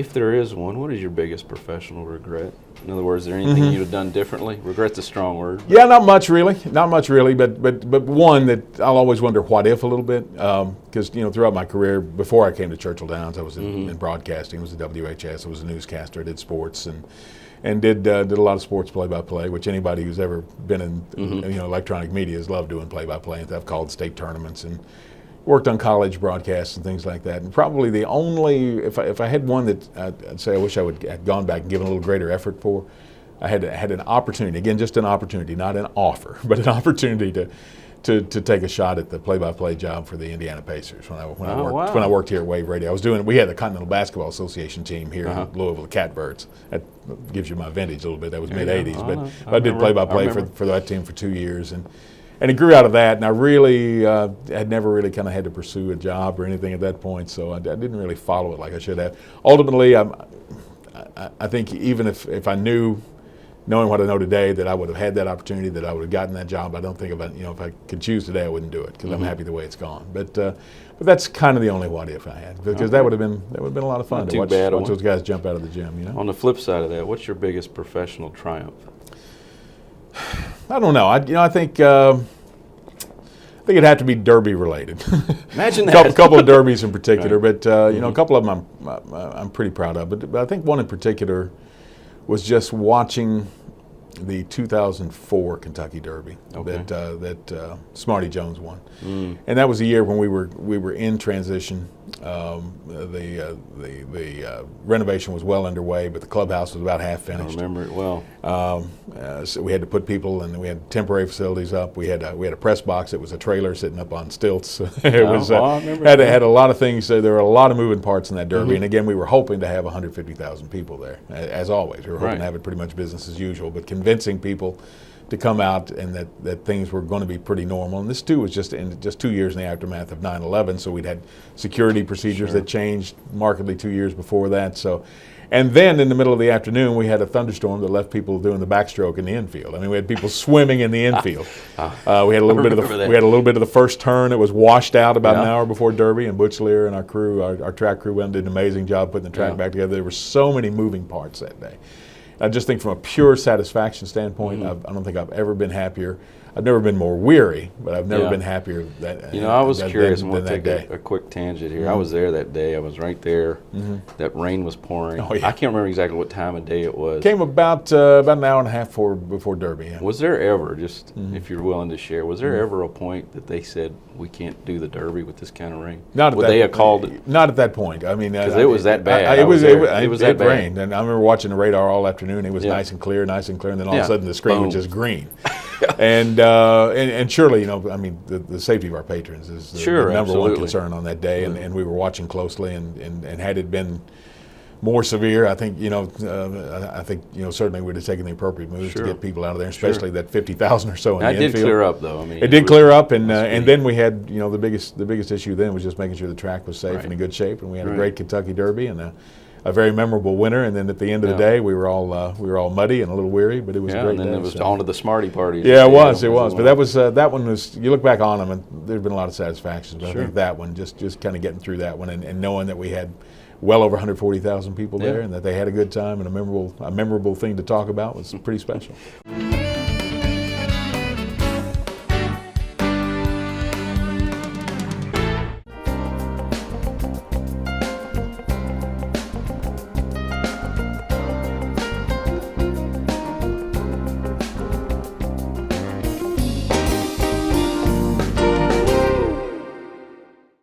If there is one, what is your biggest professional regret? In other words, is there anything you'd have done differently? Regret's a strong word. Yeah, not much really, but one that I'll always wonder what if a little bit, because throughout my career, before I came to Churchill Downs, I was in broadcasting, I was a WHS, I was a newscaster, I did sports and did a lot of sports play-by-play, which anybody who's ever been in electronic media has loved doing play-by-play. I've called state tournaments and worked on college broadcasts and things like that. And probably the only, if I had one that I'd say I wish I would have gone back and given a little greater effort for, I had an opportunity, again, just an opportunity, not an offer, but an opportunity to take a shot at the play-by-play job for the Indiana Pacers when I worked here at Wave Radio. We had the Continental Basketball Association team here in Louisville, the Catbirds. That gives you my vintage a little bit. That was mid-'80s, but I did play-by-play for that team for 2 years. And it grew out of that, and I really had never really kind of had to pursue a job or anything at that point, so I didn't really follow it like I should have. Ultimately, I think even if I knowing what I know today, that I would have had that opportunity, that I would have gotten that job, I don't think if I could choose today, I wouldn't do it because I'm happy the way it's gone. But that's kind of the only what if I had, because that would have been a lot of fun to watch those guys jump out of the gym. On the flip side of that, what's your biggest professional triumph? I don't know. I think it'd have to be Derby related. Imagine that. A couple of Derbies in particular, but a couple of them I'm pretty proud of. But I think one in particular was just watching the 2004 Kentucky Derby that Smarty Jones won, and that was a year when we were in transition. The renovation was well underway, but the clubhouse was about half finished. I remember it well. So we had to put people, and we had temporary facilities up. We had a press box. It was a trailer sitting up on stilts. It had a lot of things. There were a lot of moving parts in that Derby, and again, we were hoping to have 150,000 people there, as always. We were hoping to have it pretty much business as usual, but convincing people to come out and that things were going to be pretty normal. And this too was just 2 years in the aftermath of 9/11, so we'd had security procedures that changed markedly 2 years before that. So, and then in the middle of the afternoon, we had a thunderstorm that left people doing the backstroke in the infield. I mean, we had people swimming in the infield. We had a little bit of the first turn. It was washed out about an hour before Derby, and Butch Lear and our crew, our track crew, went and did an amazing job putting the track back together. There were so many moving parts that day. I just think from a pure satisfaction standpoint, I don't think I've ever been happier. I've never been more weary, but I've never been happier I was curious, and we'll take a quick tangent here. I was there that day. I was right there. That rain was pouring. I can't remember exactly what time of day it was. Came about an hour and a half before Derby. Yeah. Was there ever, if you're willing to share, was there ever a point that they said, we can't do the Derby with this kind of rain? Not at that point. I mean, because it was that bad. It was that bad. Rained, and I remember watching the radar all afternoon. It was nice and clear, and then all of a sudden the screen was just green. And surely, the safety of our patrons is the number one concern on that day, and we were watching closely, and had it been more severe, I think certainly we'd have taken the appropriate moves to get people out of there, especially that 50,000 or so in the infield. That did clear up, though. It did clear up, and then we had the biggest issue then was just making sure the track was safe and in good shape, and we had a great Kentucky Derby and a very memorable winter, and then at the end of the day, we were all muddy and a little weary, but it was a great day. And then it was on to the Smarty parties. Yeah, it was. But that one was. You look back on them, and there's been a lot of satisfactions. But I think that one, just kind of getting through that one, and knowing that we had well over 140,000 people there, and that they had a good time and a memorable thing to talk about was pretty special.